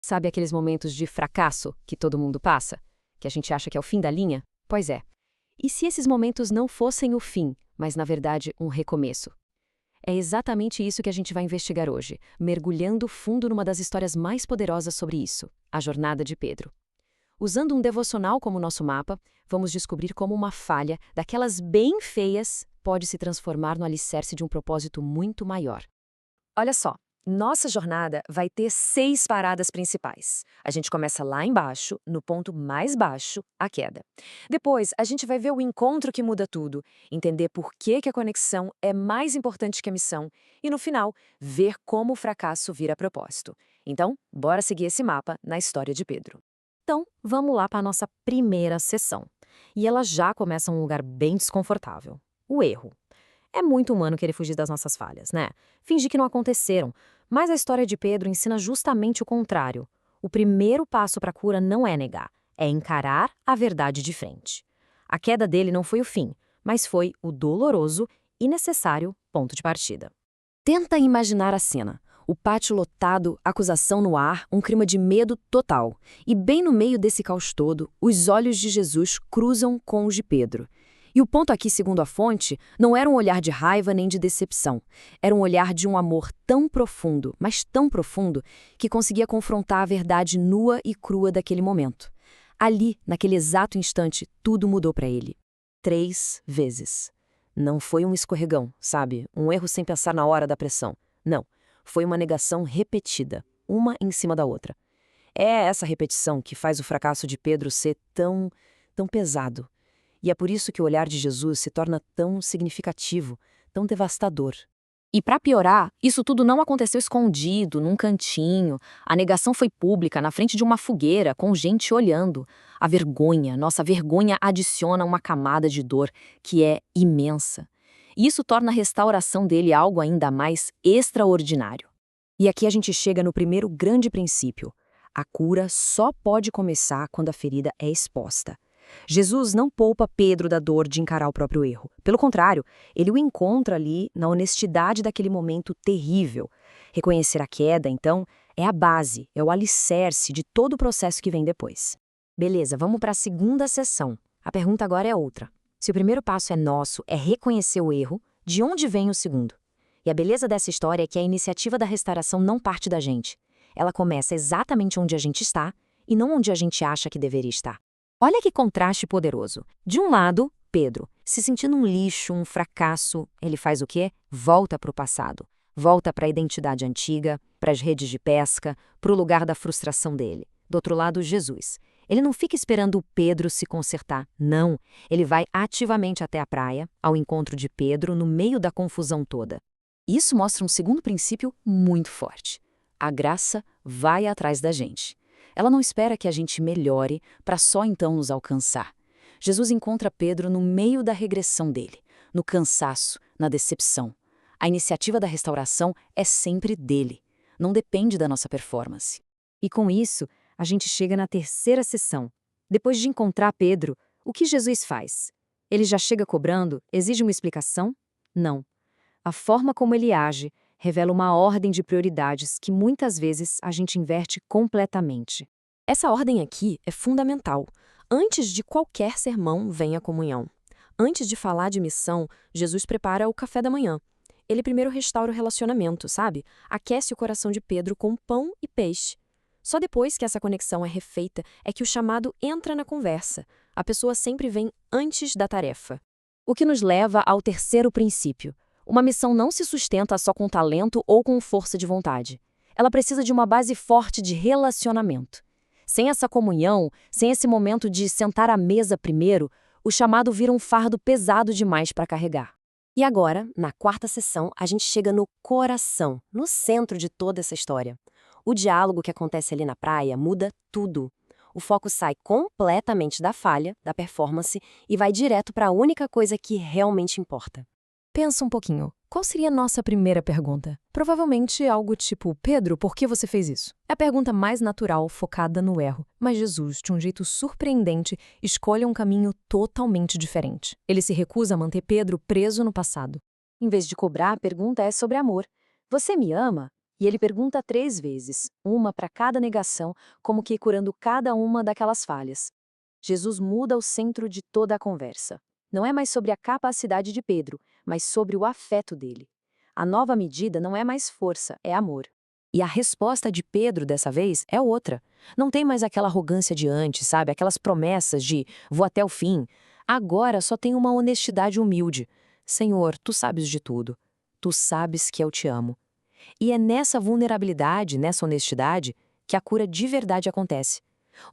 Sabe aqueles momentos de fracasso que todo mundo passa? Que a gente acha que é o fim da linha? Pois é. E se esses momentos não fossem o fim, mas na verdade um recomeço? É exatamente isso que a gente vai investigar hoje, mergulhando fundo numa das histórias mais poderosas sobre isso, a jornada de Pedro. Usando um devocional como nosso mapa, vamos descobrir como uma falha, daquelas bem feias, pode se transformar no alicerce de um propósito muito maior. Olha só, nossa jornada vai ter 6 paradas principais. A gente começa lá embaixo, no ponto mais baixo, a queda. Depois, a gente vai ver o encontro que muda tudo, entender por que a conexão é mais importante que a missão e, no final, ver como o fracasso vira propósito. Então, bora seguir esse mapa na história de Pedro. Então, vamos lá para a nossa primeira sessão. E ela já começa em um lugar bem desconfortável. O erro. É muito humano querer fugir das nossas falhas, né? Fingir que não aconteceram. Mas a história de Pedro ensina justamente o contrário. O primeiro passo para a cura não é negar, é encarar a verdade de frente. A queda dele não foi o fim, mas foi o doloroso e necessário ponto de partida. Tenta imaginar a cena. O pátio lotado, acusação no ar, um clima de medo total. E bem no meio desse caos todo, os olhos de Jesus cruzam com os de Pedro. E o ponto aqui, segundo a fonte, não era um olhar de raiva nem de decepção. Era um olhar de um amor tão profundo, mas tão profundo, que conseguia confrontar a verdade nua e crua daquele momento. Ali, naquele exato instante, tudo mudou para ele. 3 vezes. Não foi um escorregão, sabe? Um erro sem pensar na hora da pressão. Não. Foi uma negação repetida, uma em cima da outra. É essa repetição que faz o fracasso de Pedro ser tão pesado. E é por isso que o olhar de Jesus se torna tão significativo, tão devastador. E para piorar, isso tudo não aconteceu escondido, num cantinho. A negação foi pública, na frente de uma fogueira, com gente olhando. A vergonha, nossa vergonha adiciona uma camada de dor que é imensa. E isso torna a restauração dele algo ainda mais extraordinário. E aqui a gente chega no primeiro grande princípio. A cura só pode começar quando a ferida é exposta. Jesus não poupa Pedro da dor de encarar o próprio erro. Pelo contrário, ele o encontra ali na honestidade daquele momento terrível. Reconhecer a queda, então, é a base, é o alicerce de todo o processo que vem depois. Beleza, vamos para a segunda sessão. A pergunta agora é outra. Se o primeiro passo é nosso, é reconhecer o erro, de onde vem o segundo? E a beleza dessa história é que a iniciativa da restauração não parte da gente. Ela começa exatamente onde a gente está e não onde a gente acha que deveria estar. Olha que contraste poderoso. De um lado, Pedro, se sentindo um lixo, um fracasso, ele faz o quê? Volta para o passado. Volta para a identidade antiga, para as redes de pesca, para o lugar da frustração dele. Do outro lado, Jesus. Ele não fica esperando o Pedro se consertar, não. Ele vai ativamente até a praia, ao encontro de Pedro, no meio da confusão toda. Isso mostra um segundo princípio muito forte. A graça vai atrás da gente. Ela não espera que a gente melhore para só então nos alcançar. Jesus encontra Pedro no meio da regressão dele, no cansaço, na decepção. A iniciativa da restauração é sempre dele, não depende da nossa performance. E com isso, a gente chega na terceira sessão. Depois de encontrar Pedro, o que Jesus faz? Ele já chega cobrando? Exige uma explicação? Não. A forma como ele age revela uma ordem de prioridades que muitas vezes a gente inverte completamente. Essa ordem aqui é fundamental. Antes de qualquer sermão vem a comunhão. Antes de falar de missão, Jesus prepara o café da manhã. Ele primeiro restaura o relacionamento, sabe? Aquece o coração de Pedro com pão e peixe. Só depois que essa conexão é refeita é que o chamado entra na conversa. A pessoa sempre vem antes da tarefa. O que nos leva ao terceiro princípio. Uma missão não se sustenta só com talento ou com força de vontade. Ela precisa de uma base forte de relacionamento. Sem essa comunhão, sem esse momento de sentar à mesa primeiro, o chamado vira um fardo pesado demais para carregar. E agora, na quarta sessão, a gente chega no coração, no centro de toda essa história. O diálogo que acontece ali na praia muda tudo. O foco sai completamente da falha, da performance, e vai direto para a única coisa que realmente importa. Pensa um pouquinho. Qual seria a nossa primeira pergunta? Provavelmente algo tipo, Pedro, por que você fez isso? É a pergunta mais natural, focada no erro. Mas Jesus, de um jeito surpreendente, escolhe um caminho totalmente diferente. Ele se recusa a manter Pedro preso no passado. Em vez de cobrar, a pergunta é sobre amor. Você me ama? E ele pergunta 3 vezes, uma para cada negação, como que curando cada uma daquelas falhas. Jesus muda o centro de toda a conversa. Não é mais sobre a capacidade de Pedro, mas sobre o afeto dele. A nova medida não é mais força, é amor. E a resposta de Pedro dessa vez é outra. Não tem mais aquela arrogância de antes, sabe? Aquelas promessas de vou até o fim. Agora só tem uma honestidade humilde. Senhor, tu sabes de tudo. Tu sabes que eu te amo. E é nessa vulnerabilidade, nessa honestidade, que a cura de verdade acontece.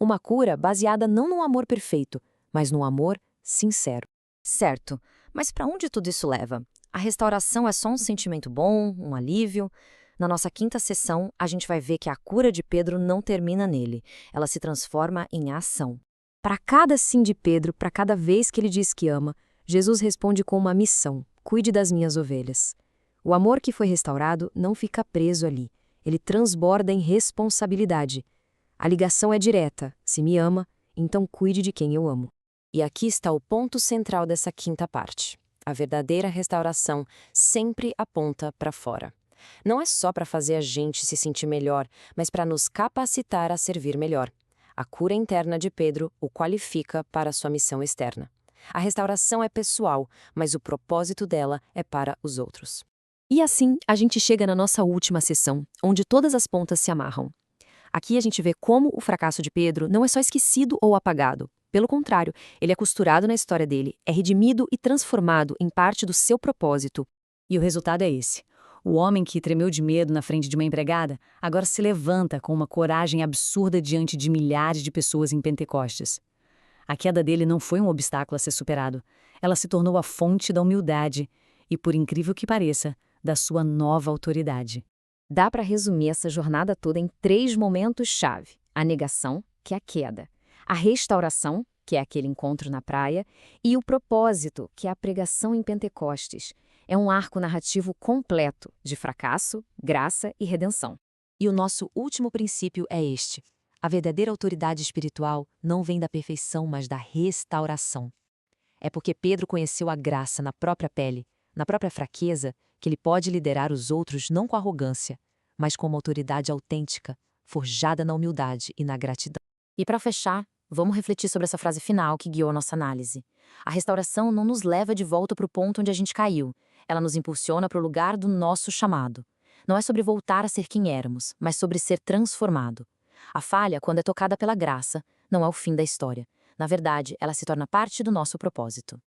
Uma cura baseada não num amor perfeito, mas num amor sincero. Certo, mas para onde tudo isso leva? A restauração é só um sentimento bom, um alívio? Na nossa quinta sessão, a gente vai ver que a cura de Pedro não termina nele, ela se transforma em ação. Para cada sim de Pedro, para cada vez que ele diz que ama, Jesus responde com uma missão: cuide das minhas ovelhas. O amor que foi restaurado não fica preso ali, ele transborda em responsabilidade. A ligação é direta: se me ama, então cuide de quem eu amo. E aqui está o ponto central dessa quinta parte. A verdadeira restauração sempre aponta para fora. Não é só para fazer a gente se sentir melhor, mas para nos capacitar a servir melhor. A cura interna de Pedro o qualifica para sua missão externa. A restauração é pessoal, mas o propósito dela é para os outros. E assim, a gente chega na nossa última sessão, onde todas as pontas se amarram. Aqui a gente vê como o fracasso de Pedro não é só esquecido ou apagado. Pelo contrário, ele é costurado na história dele, é redimido e transformado em parte do seu propósito. E o resultado é esse. O homem que tremeu de medo na frente de uma empregada agora se levanta com uma coragem absurda diante de milhares de pessoas em Pentecostes. A queda dele não foi um obstáculo a ser superado. Ela se tornou a fonte da humildade e, por incrível que pareça, da sua nova autoridade. Dá para resumir essa jornada toda em 3 momentos-chave: a negação, que é a queda, a restauração, que é aquele encontro na praia, e o propósito, que é a pregação em Pentecostes. É um arco narrativo completo de fracasso, graça e redenção. E o nosso último princípio é este: a verdadeira autoridade espiritual não vem da perfeição, mas da restauração. É porque Pedro conheceu a graça na própria pele, na própria fraqueza, que ele pode liderar os outros não com arrogância, mas com uma autoridade autêntica, forjada na humildade e na gratidão. E para fechar, vamos refletir sobre essa frase final que guiou a nossa análise. A restauração não nos leva de volta para o ponto onde a gente caiu. Ela nos impulsiona para o lugar do nosso chamado. Não é sobre voltar a ser quem éramos, mas sobre ser transformado. A falha, quando é tocada pela graça, não é o fim da história. Na verdade, ela se torna parte do nosso propósito.